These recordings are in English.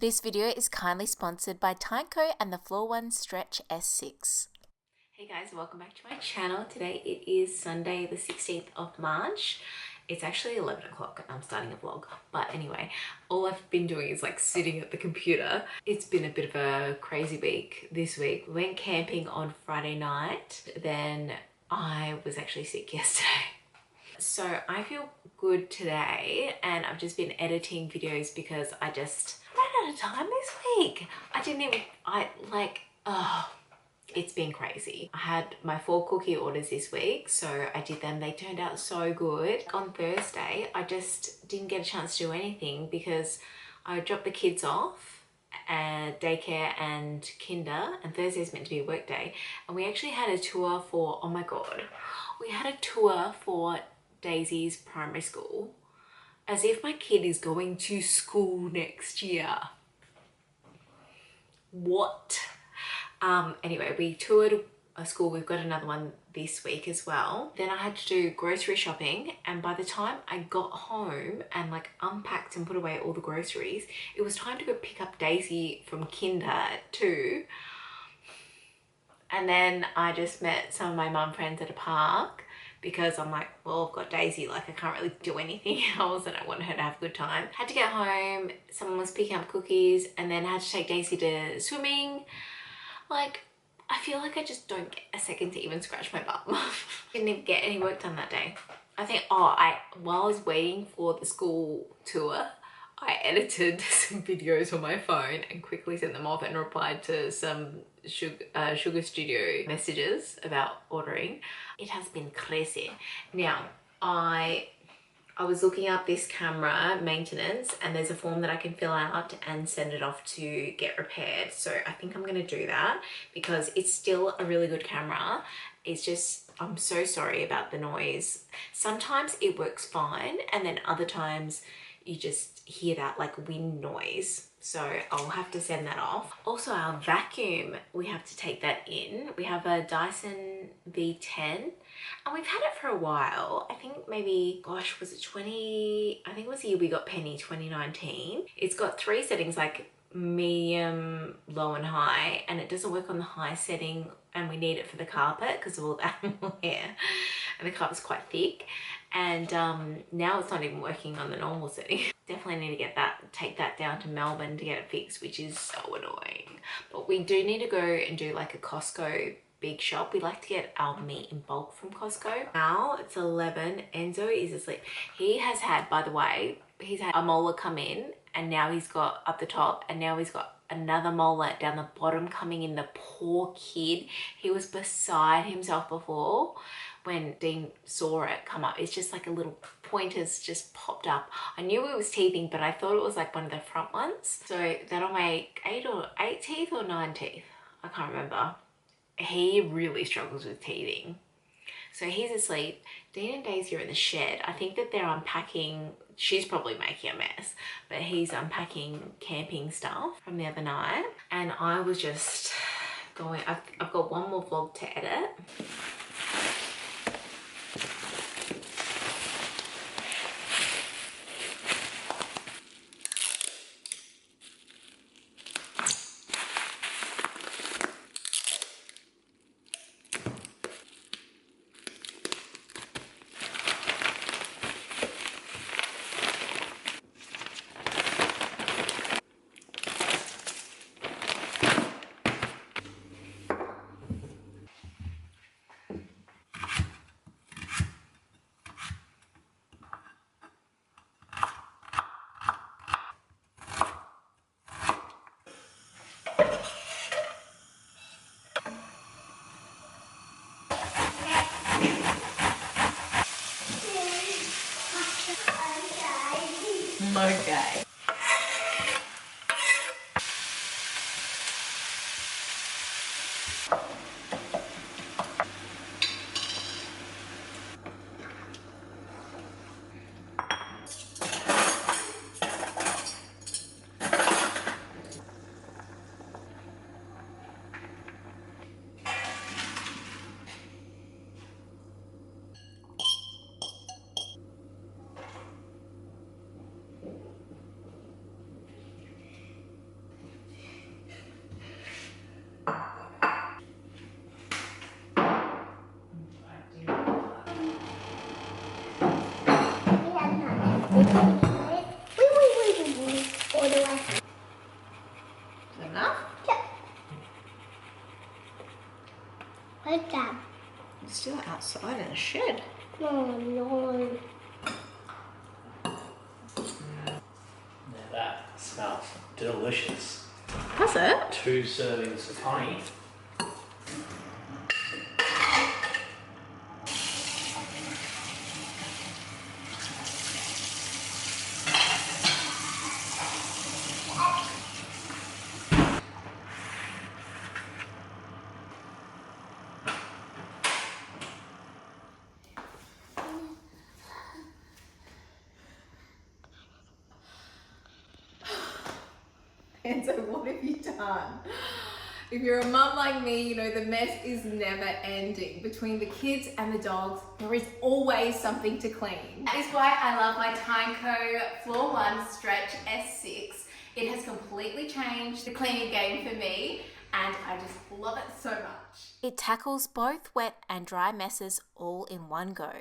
This video is kindly sponsored by Tao and the Floor One S6. Hey guys, welcome back to my channel. Today it is Sunday the 16th of March. It's actually 11 o'clock and I'm starting a vlog. But anyway, all I've been doing is like sitting at the computer. It's been a bit of a crazy week this week. We went camping on Friday night. Then I was actually sick yesterday. So I feel good today and I've just been editing videos because I just ran out of time this week. It's been crazy. I had my 4 cookie orders this week, so I did them. They turned out so good. On Thursday, I just didn't get a chance to do anything because I dropped the kids off at daycare and kinder, and Thursday's meant to be a work day. And we actually had a tour for, oh my God, we had a tour for Daisy's primary school, as if my kid is going to school next year. What? Anyway, we toured a school. We've got another one this week as well. Then I had to do grocery shopping, and by the time I got home and like unpacked and put away all the groceries, it was time to go pick up Daisy from kinder at 2. And then I just met some of my mum friends at a park because I'm like, well, I've got Daisy, like I can't really do anything else and I want her to have a good time. Had to get home, someone was picking up cookies, and then had to take Daisy to swimming. Like, I feel like I just don't get a second to even scratch my butt. Didn't even get any work done that day. I think, while I was waiting for the school tour, I edited some videos on my phone and quickly sent them off and replied to some Sugar Studio messages about ordering. It has been crazy. Now, I was looking up this camera maintenance, and there's a form that I can fill out and send it off to get repaired. So I think I'm going to do that because it's still a really good camera. It's just, I'm so sorry about the noise. Sometimes it works fine, and then other times you just hear that like wind noise. So I'll have to send that off. Also, our vacuum, we have to take that in. We have a Dyson V10 and we've had it for a while. I think maybe, gosh, was it I think it was the year we got Penny, 2019. It's got 3 settings, like medium, low and high, and it doesn't work on the high setting, and we need it for the carpet because of all the animal hair, and the carpet's quite thick. And now it's not even working on the normal setting. Definitely need to take that down to Melbourne to get it fixed, which is so annoying. But we do need to go and do like a Costco big shop. We like to get our meat in bulk from Costco. Now it's 11. Enzo is asleep. He has had, by the way, he's had a molar come in, and now he's got up the top, and now he's got another molar down the bottom coming in. The poor kid. He was beside himself before when Dean saw it come up. It's just like a little pointer's just popped up. I knew it was teething, but I thought it was like one of the front ones. So that'll make 8 teeth or 9 teeth. I can't remember. He really struggles with teething. So he's asleep. Dean and Daisy are in the shed. I think that they're unpacking. She's probably making a mess, but he's unpacking camping stuff from the other night. And I was just going, I've got one more vlog to edit. outside in the shed. Oh no. Now that smells delicious. Does it? 2 servings of honey. And so what have you done? If you're a mum like me, you know the mess is never ending. Between the kids and the dogs, there is always something to clean. That is why I love my Tao Floor One Stretch S6. It has completely changed the cleaning game for me, and I just love it so much. It tackles both wet and dry messes all in one go.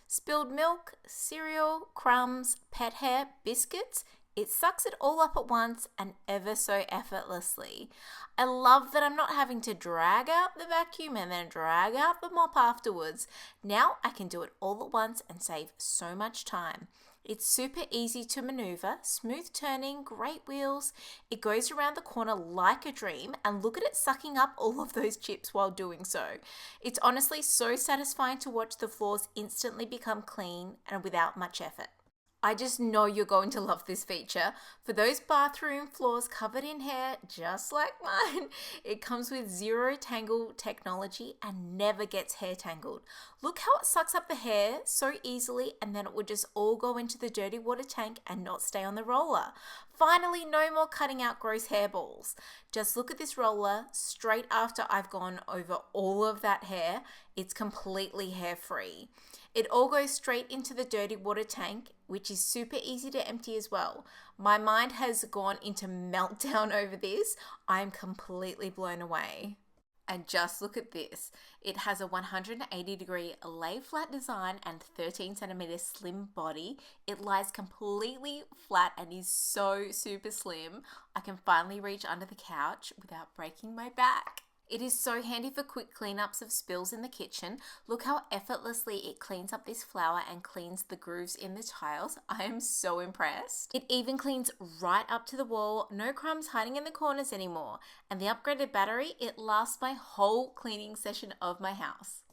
Spilled milk, cereal, crumbs, pet hair, biscuits. It sucks it all up at once and ever so effortlessly. I love that I'm not having to drag out the vacuum and then drag out the mop afterwards. Now I can do it all at once and save so much time. It's super easy to maneuver, smooth turning, great wheels. It goes around the corner like a dream, and look at it sucking up all of those chips while doing so. It's honestly so satisfying to watch the floors instantly become clean and without much effort. I just know you're going to love this feature. For those bathroom floors covered in hair, just like mine, it comes with zero tangle technology and never gets hair tangled. Look how it sucks up the hair so easily, and then it would just all go into the dirty water tank and not stay on the roller. Finally, no more cutting out gross hairballs. Just look at this roller straight after I've gone over all of that hair. It's completely hair free. It all goes straight into the dirty water tank, which is super easy to empty as well. My mind has gone into meltdown over this. I'm completely blown away. And just look at this. It has a 180-degree lay flat design and 13 centimeter slim body. It lies completely flat and is so super slim. I can finally reach under the couch without breaking my back. It is so handy for quick cleanups of spills in the kitchen. Look how effortlessly it cleans up this flour and cleans the grooves in the tiles. I am so impressed. It even cleans right up to the wall. No crumbs hiding in the corners anymore. And the upgraded battery, it lasts my whole cleaning session of my house.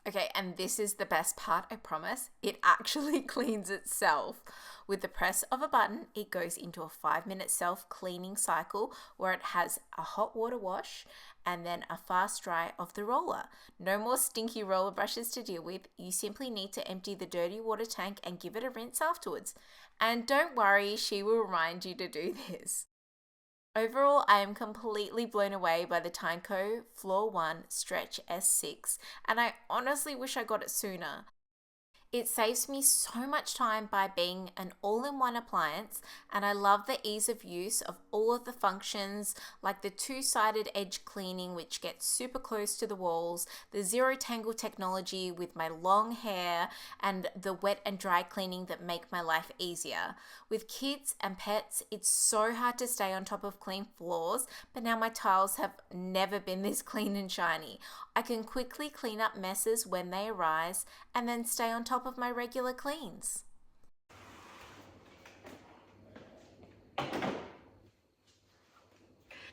Okay, and this is the best part, I promise. It actually cleans itself. With the press of a button, it goes into a 5-minute self-cleaning cycle where it has a hot water wash and then a fast dry of the roller. No more stinky roller brushes to deal with. You simply need to empty the dirty water tank and give it a rinse afterwards. And don't worry, she will remind you to do this. Overall, I am completely blown away by the Tao Floor One Stretch S6, and I honestly wish I got it sooner. It saves me so much time by being an all-in-one appliance, and I love the ease of use of all of the functions like the two-sided edge cleaning, which gets super close to the walls, the zero tangle technology with my long hair, and the wet and dry cleaning that make my life easier. With kids and pets, it's so hard to stay on top of clean floors, but now my tiles have never been this clean and shiny. I can quickly clean up messes when they arise and then stay on top of my regular cleans.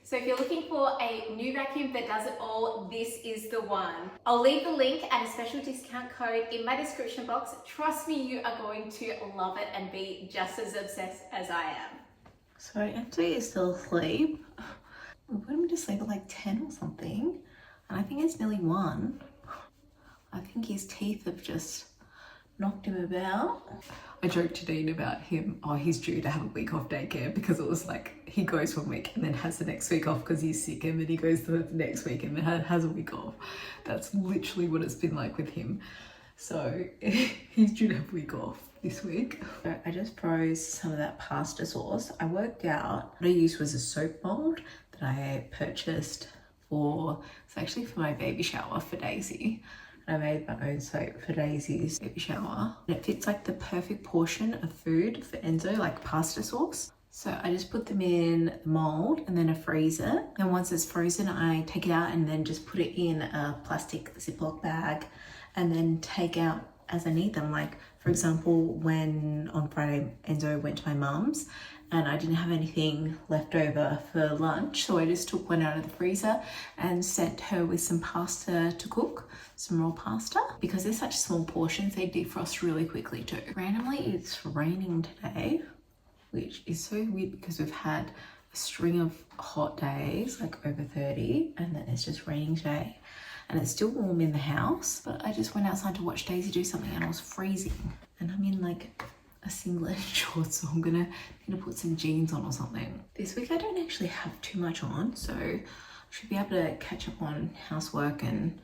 So if you're looking for a new vacuum that does it all, this is the one. I'll leave the link and a special discount code in my description box. Trust me, you are going to love it and be just as obsessed as I am. So Anthony is still asleep. We put him to sleep at like 10 or something, and I think it's nearly 1. I think his teeth have just knocked him about. I joked to Dean about him, he's due to have a week off daycare, because it was like he goes 1 week and then has the next week off because he's sick, and then he goes the next week and then has a week off. That's literally what it's been like with him. So he's due to have a week off this week. So I just froze some of that pasta sauce. I worked out what I used was a soap mold that I purchased it's actually for my baby shower for Daisy. I made my own soap for Daisy's baby shower. And it fits like the perfect portion of food for Enzo, like pasta sauce. So I just put them in the mold and then I freeze it. And once it's frozen, I take it out and then just put it in a plastic Ziploc bag and then take out as I need them. Like for example, when on Friday Enzo went to my mum's and I didn't have anything left over for lunch, so I just took one out of the freezer and sent her with some pasta to cook, some raw pasta, because they're such small portions, they defrost really quickly too. Randomly it's raining today, which is so weird because we've had a string of hot days, like over 30, and then it's just raining today. And it's still warm in the house, but I just went outside to watch Daisy do something and I was freezing. And I'm in like a singlet and shorts, so I'm gonna put some jeans on or something. This week I don't actually have too much on, so I should be able to catch up on housework and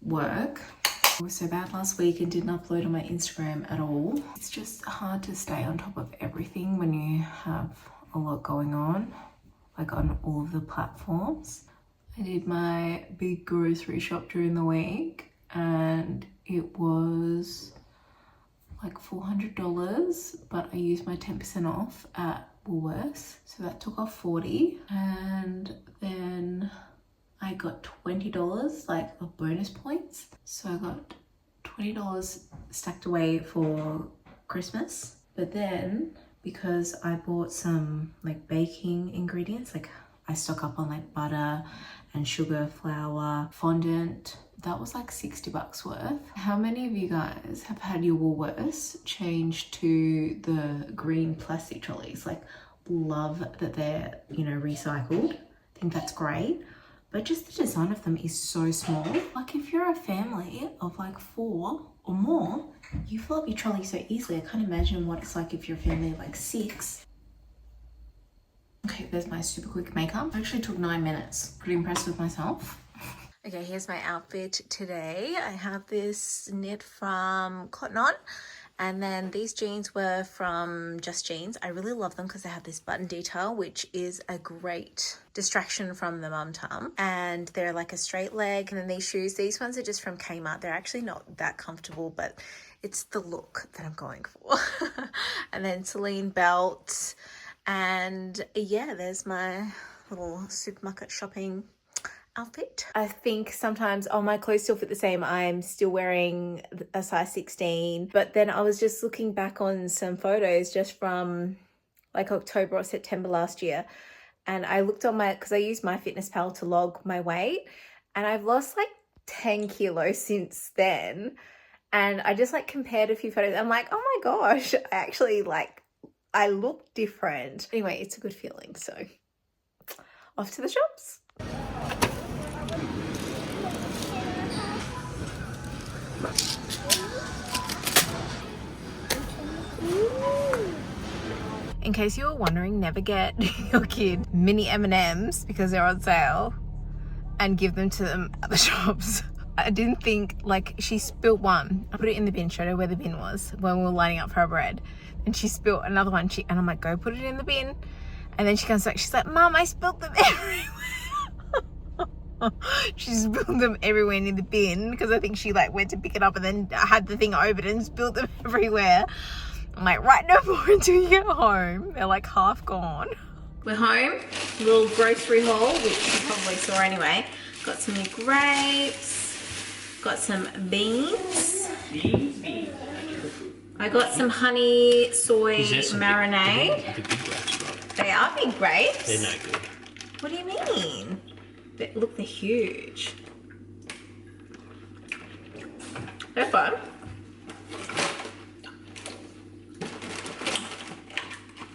work. I was so bad last week and didn't upload on my Instagram at all. It's just hard to stay on top of everything when you have a lot going on, like on all of the platforms. I did my big grocery shop during the week and it was like $400, but I used my 10% off at Woolworths, so that took off $40, and then I got $20 like of bonus points, so I got $20 stacked away for Christmas. But then because I bought some like baking ingredients, like I stock up on like butter and sugar, flour, fondant, that was like $60 worth. How many of you guys have had your Woolworths change to the green plastic trolleys? Like, love that they're, you know, recycled. I think that's great. But just the design of them is so small. Like if you're a family of like 4 or more, you fill up your trolley so easily. I can't imagine what it's like if you're a family of like 6. Okay, there's my super quick makeup. It actually took 9 minutes. Pretty impressed with myself. Okay, here's my outfit today. I have this knit from Cotton On, and then these jeans were from Just Jeans. I really love them because they have this button detail, which is a great distraction from the mum tum. And they're like a straight leg. And then these shoes, these ones are just from Kmart. They're actually not that comfortable, but it's the look that I'm going for. And then Celine belt. And yeah, there's my little supermarket shopping outfit. I think sometimes all my clothes still fit the same. I'm still wearing a size 16, but then I was just looking back on some photos just from like October or September last year, and I looked on because I used MyFitnessPal to log my weight, and I've lost like 10 kilos since then. And I just like compared a few photos. I'm like, oh my gosh, I actually I look different. Anyway, it's a good feeling. So off to the shops. In case you were wondering, never get your kid mini M&Ms because they're on sale and give them to them at the shops. I didn't think, like, she spilt one. I put it in the bin, showed her where the bin was when we were lining up for our bread. And she spilt another one. And I'm like, go put it in the bin. And then she comes back, she's like, Mum, I spilt them everywhere. She spilled them everywhere in the bin because I think she like went to pick it up and then had the thing open and spilled them everywhere. I'm like, right, no more until you get home. They're like half gone. We're home. Little grocery haul, which you probably saw anyway. Got some new grapes. Got some beans. I got some honey soy marinade. They are big grapes. They're no good. What do you mean? Look, they're huge. They're fun.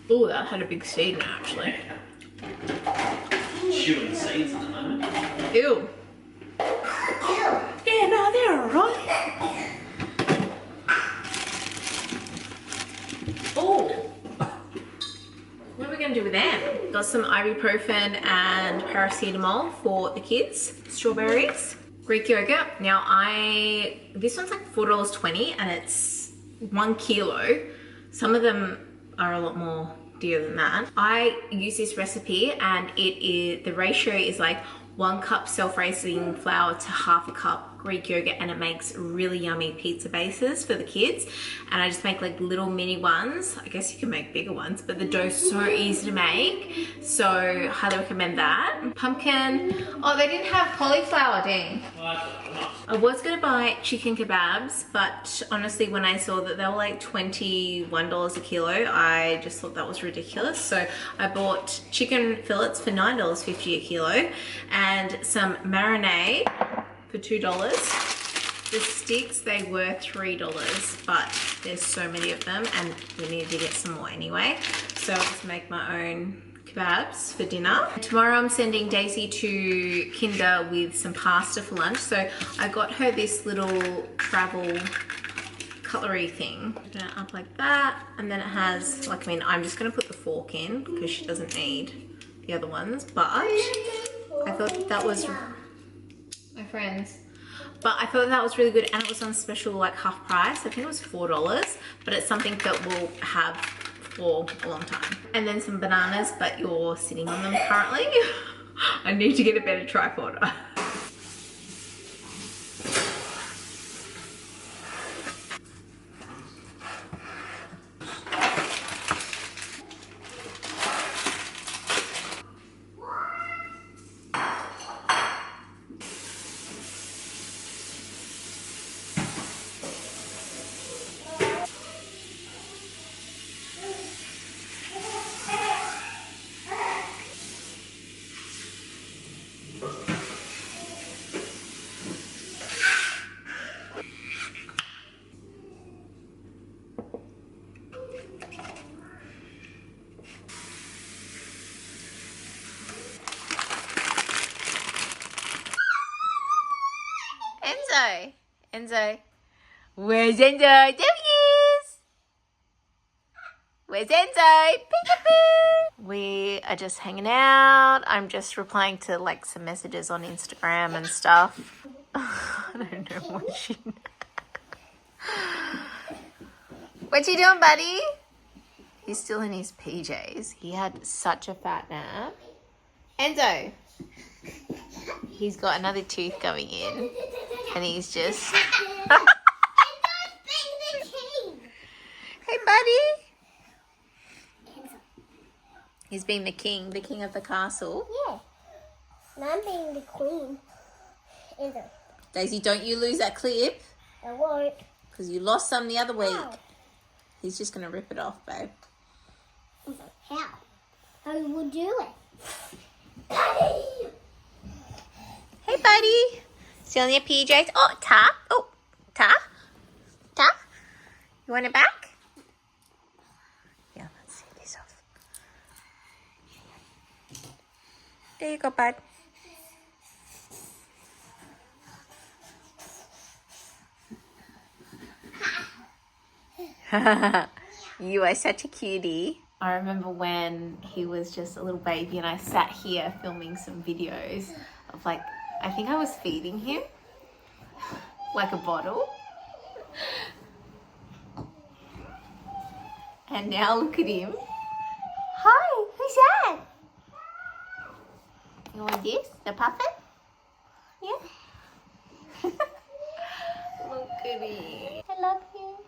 Oh, that had a big seed in it, actually. Chewing seeds at the moment. Ew. Yeah, no, they're alright. Oh. What are we going to do with them? Got some ibuprofen and paracetamol for the kids. Strawberries. Greek yogurt. Now this one's like $4.20 and it's 1 kilo. Some of them are a lot more dear than that. I use this recipe and the ratio is like 1 cup self-raising flour to half a cup Greek yogurt, and it makes really yummy pizza bases for the kids. And I just make like little mini ones. I guess you can make bigger ones, but the dough's so easy to make. So highly recommend that. Pumpkin. Oh, they didn't have cauliflower, dang. I was gonna buy chicken kebabs, but honestly, when I saw that they were like $21 a kilo, I just thought that was ridiculous. So I bought chicken fillets for $9.50 a kilo and some marinade for $2. The sticks, they were $3, but there's so many of them and we needed to get some more anyway. So I'll just make my own kebabs for dinner. Tomorrow I'm sending Daisy to Kinder with some pasta for lunch. So I got her this little travel cutlery thing. Put it up like that, and then it has, like, I mean, I'm just gonna put the fork in because she doesn't need the other ones, but I thought that was, my friends, but I thought that was really good, and it was on special, like half price. I think it was $4, but it's something that we'll have for a long time. And then some bananas, but you're sitting on them currently. I need to get a better tripod. Enzo. Where's Enzo? There he is. Where's Enzo? Peekaboo. We are just hanging out. I'm just replying to like some messages on Instagram and stuff. I don't know what she... What you doing, buddy? He's still in his PJs. He had such a fat nap. Enzo. He's got another tooth going in. And he's just... Hey, buddy. He's being the king of the castle. Yeah. And I'm being the queen. Daisy, don't you lose that clip. I won't. Because you lost some the other week. How? He's just going to rip it off, babe. How? How you will do it? Hey, buddy. Still in your PJs? Oh, Ta. Oh, Ta. Ta. You want it back? Yeah, let's see this off. There you go, bud. You are such a cutie. I remember when he was just a little baby and I sat here filming some videos of like, I think I was feeding him like a bottle. And now look at him. Hi, who's that? You want this? The puffin? Yeah? Look at him. I love you.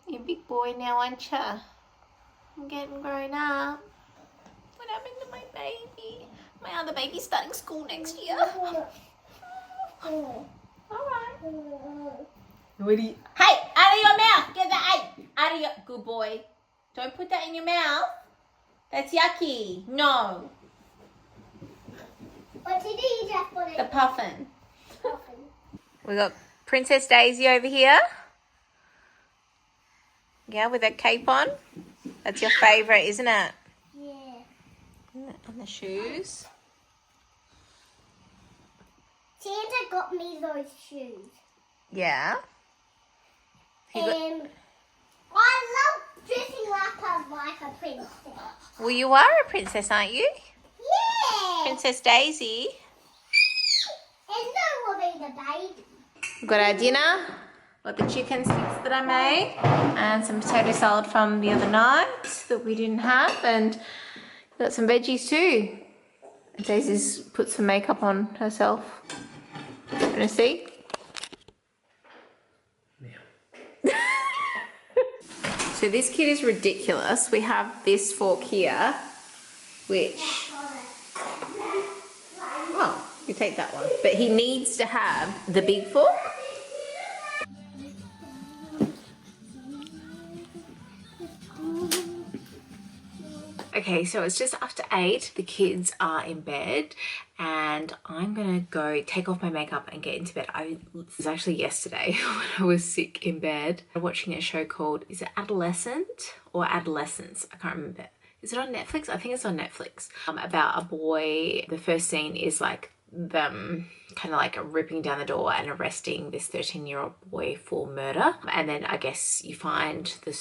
You're a big boy now, aren't you? I'm getting grown up. What happened to my baby? My other baby's starting school next year. Alright. What do you... Hey, out of your mouth! Get that out of your... Good boy. Don't put that in your mouth. That's yucky. No. What did you just put The it? puffin. We got Princess Daisy over here. Yeah, with that cape on. That's your favourite, isn't it? Yeah. And the shoes. Santa got me those shoes. Yeah. You got- And I love dressing up like a princess. Well, you are a princess, aren't you? Yeah. Princess Daisy. And no will be the baby. We've got our dinner. Got the chicken sticks that I made. And some potato salad from the other night that we didn't have. And got some veggies too. Daisy's put some makeup on herself. Wanna see? Yeah. So this kit is ridiculous. We have this fork here, which, well, you take that one. But he needs to have the big fork. Okay, so it's just after 8. The kids are in bed and I'm gonna go take off my makeup and get into bed. It was actually yesterday when I was sick in bed watching a show called, is it Adolescent or Adolescence? I can't remember. Is it on Netflix? I think it's on Netflix. About a boy. The first scene is like them kind of like ripping down the door and arresting this 13-year-old boy for murder. And then I guess you find the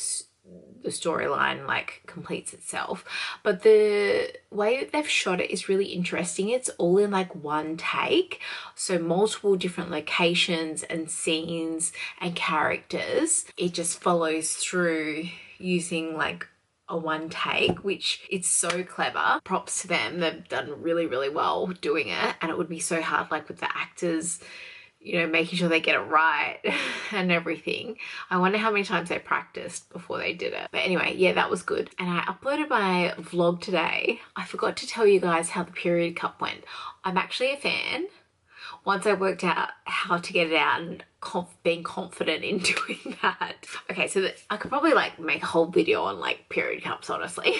storyline like completes itself, but the way that they've shot it is really interesting. It's all in like one take, so multiple different locations and scenes and characters. It just follows through using like a one take, which it's so clever. Props to them. They've done really, really well doing it, and it would be so hard like with the actors, you know, making sure they get it right and everything. I wonder how many times they practiced before they did it. But anyway, yeah, that was good. And I uploaded my vlog today. I forgot to tell you guys how the period cup went. I'm actually a fan. Once I worked out how to get it out and being confident in doing that. Okay, so I could probably like make a whole video on like period cups, honestly.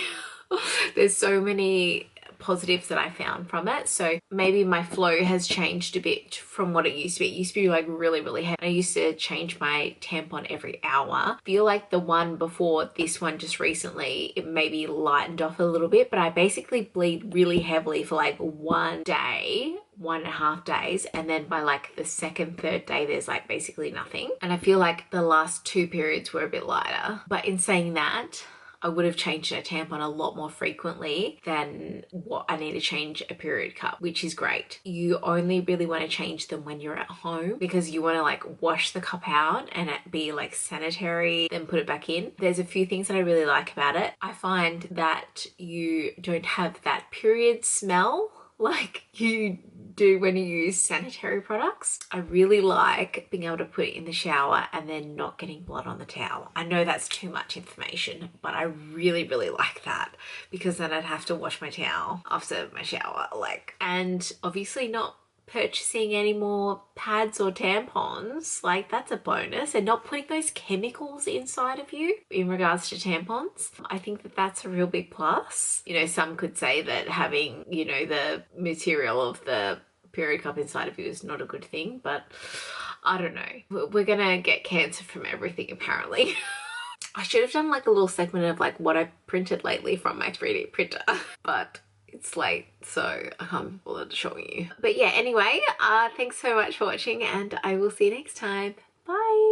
There's so many positives that I found from it. So maybe my flow has changed a bit from what it used to be. It used to be like really, really heavy. I used to change my tampon every hour. I feel like the one before this one just recently, it maybe lightened off a little bit, but I basically bleed really heavily for like 1 day, 1.5 days, and then by like the second, third day there's like basically nothing. And I feel like the last 2 periods were a bit lighter. But in saying that, I would have changed a tampon a lot more frequently than what I need to change a period cup, which is great. You only really want to change them when you're at home because you want to like wash the cup out and it be like sanitary, then put it back in. There's a few things that I really like about it. I find that you don't have that period smell like you do when you use sanitary products. I really like being able to put it in the shower and then not getting blood on the towel. I know that's too much information, but I really, really like that because then I'd have to wash my towel after my shower, like, and obviously not purchasing any more pads or tampons, like that's a bonus, and not putting those chemicals inside of you in regards to tampons. I think that that's a real big plus. You know, some could say that having, you know, the material of the period cup inside of you is not a good thing, but I don't know. We're gonna get cancer from everything apparently. I should have done like a little segment of like what I printed lately from my 3D printer, but it's late, so I can't bother to show you. But yeah, anyway, thanks so much for watching and I will see you next time. Bye.